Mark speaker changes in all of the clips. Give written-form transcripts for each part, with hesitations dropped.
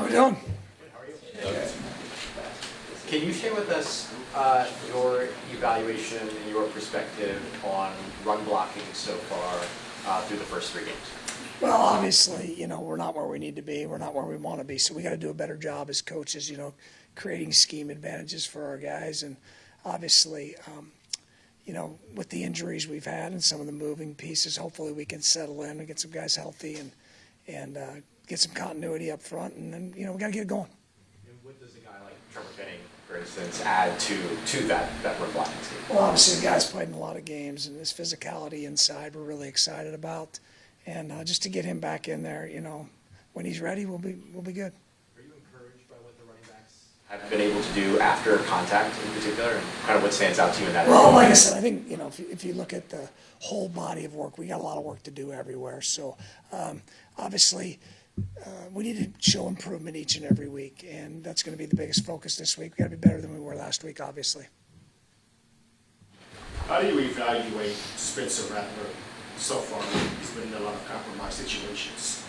Speaker 1: How we doing?
Speaker 2: How are you? Good. Can you share with us your evaluation and your perspective on run blocking so far through the first 3 games?
Speaker 1: Well, obviously, we're not where we need to be. We're not where we want to be. So we got to do a better job as coaches, creating scheme advantages for our guys. And obviously, with the injuries we've had and some of the moving pieces, hopefully we can settle in and get some guys healthy and get some continuity up front. And then, we got to get it going.
Speaker 2: And what does a guy like Trevor Penning, for instance, add to that run blocking scheme?
Speaker 1: Well, obviously, the guy's played in a lot of games, and his physicality inside we're really excited about. And just to get him back in there, when he's ready, we'll be good.
Speaker 2: Are you encouraged by what the running backs have been able to do after contact in particular, and kind of what stands out to you in that area?
Speaker 1: Well, like I said, I think, if you look at the whole body of work, we got a lot of work to do everywhere. So obviously, we need to show improvement each and every week, and that's going to be the biggest focus this week. We got to be better than we were last week, obviously.
Speaker 3: How do you evaluate Spencer Rattler so far? He's been in a lot of compromised situations.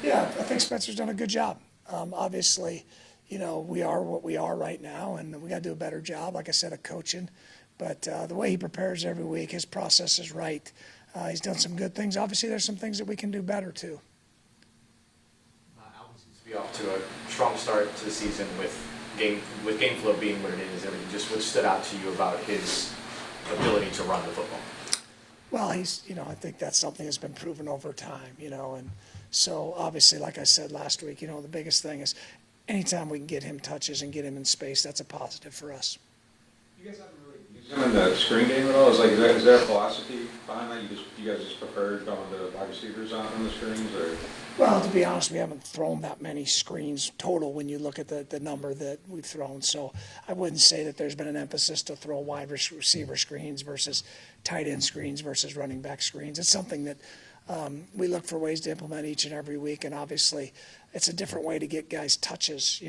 Speaker 1: Yeah, I think Spencer's done a good job. Obviously, we are what we are right now, and we got to do a better job, like I said, of coaching. But the way he prepares every week, his process is right. He's done some good things. Obviously, there's some things that we can do better, too.
Speaker 2: Alvin seems to be off to a strong start to the season with game flow being what it is. Everything. Just what stood out to you about his ability to run the football?
Speaker 1: Well, I think that's something that's been proven over time, and so obviously, like I said last week, the biggest thing is anytime we can get him touches and get him in space, that's a positive for us.
Speaker 4: You guys haven't really used him in the screen game at all? Is there a philosophy behind that? You guys just prefer going to wide receivers on the screens, or?
Speaker 1: Well, to be honest, we haven't thrown that many screens total when you look at the number that we've thrown. So I wouldn't say that there's been an emphasis to throw wide receiver screens versus tight end screens versus running back screens. It's something that we look for ways to implement each and every week. And obviously, it's a different way to get guys touches,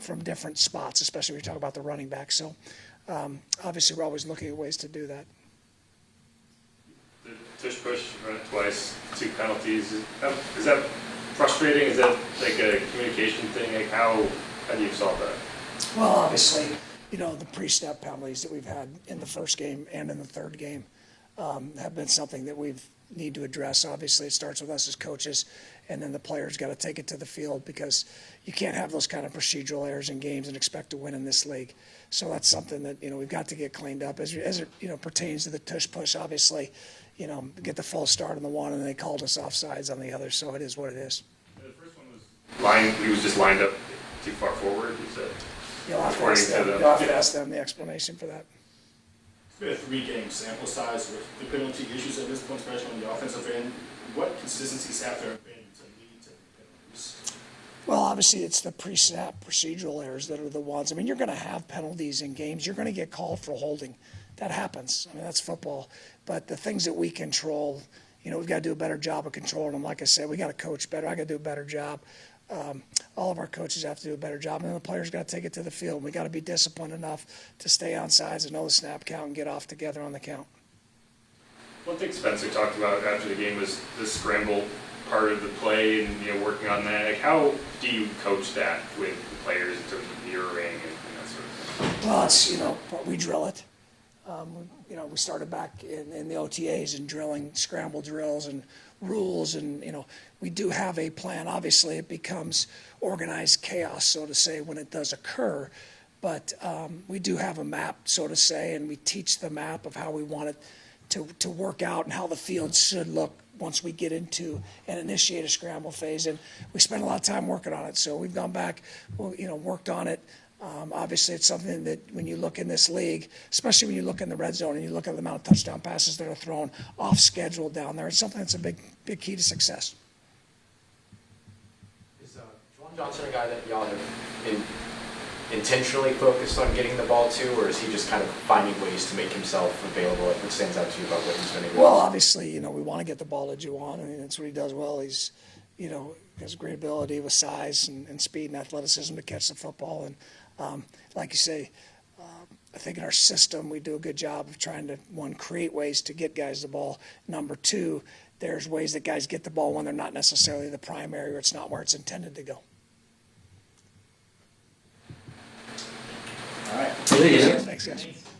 Speaker 1: from different spots, especially when you talk about the running back. So obviously, we're always looking at ways to do that.
Speaker 5: The tush push, run it twice, 2 penalties. Is that frustrating? Is that like a communication thing? Like how do you solve that?
Speaker 1: Well, obviously, the pre-snap penalties that we've had in the first game and in the third game have been something that we've need to address. Obviously, it starts with us as coaches, and then the players got to take it to the field because you can't have those kind of procedural errors in games and expect to win in this league. So that's something that we've got to get cleaned up as it pertains to the tush push. Obviously, get the false start on the one, and they called us offsides on the other. So it is what it is.
Speaker 5: The first one was he was just lined up too far forward.
Speaker 1: You'll have to ask them the explanation for that.
Speaker 3: It's been a 3-game sample size with the penalty issues at this point, especially on the offensive end. What consistencies have there been to lead to penalties?
Speaker 1: Well, obviously, it's the pre-snap procedural errors that are the ones. I mean, you're going to have penalties in games. You're going to get called for holding. That happens. I mean, that's football. But the things that we control, we've got to do a better job of controlling them. Like I said, we got to coach better. I got to do a better job. All of our coaches have to do a better job, and then the players got to take it to the field. We got to be disciplined enough to stay on sides and know the snap count and get off together on the count.
Speaker 5: One thing Spencer talked about after the game was the scramble part of the play and working on that. Like, how do you coach that with the players in terms of mirroring and that sort of thing?
Speaker 1: Well, it's we drill it. We started back in the OTAs and drilling scramble drills and rules, and we do have a plan. Obviously, it becomes organized chaos, so to say, when it does occur. But we do have a map, so to say, and we teach the map of how we want it to work out and how the field should look once we get into and initiate a scramble phase. And we spend a lot of time working on it. So we've gone back, worked on it. Obviously, it's something that when you look in this league, especially when you look in the red zone and you look at the amount of touchdown passes that are thrown off schedule down there, it's something that's a big key to success.
Speaker 2: Is Juwan Johnson a guy that y'all have intentionally focused on getting the ball to, or is he just kind of finding ways to make himself available? Like, what stands out to you about what he's been able to do?
Speaker 1: Well, obviously, we want to get the ball to Juwan. I mean, that's what he does well. He's, has great ability with size and speed and athleticism to catch the football. And like you say, I think in our system we do a good job of trying to, one, create ways to get guys the ball. Number two, there's ways that guys get the ball when they're not necessarily the primary or it's not where it's intended to go. Thanks, guys.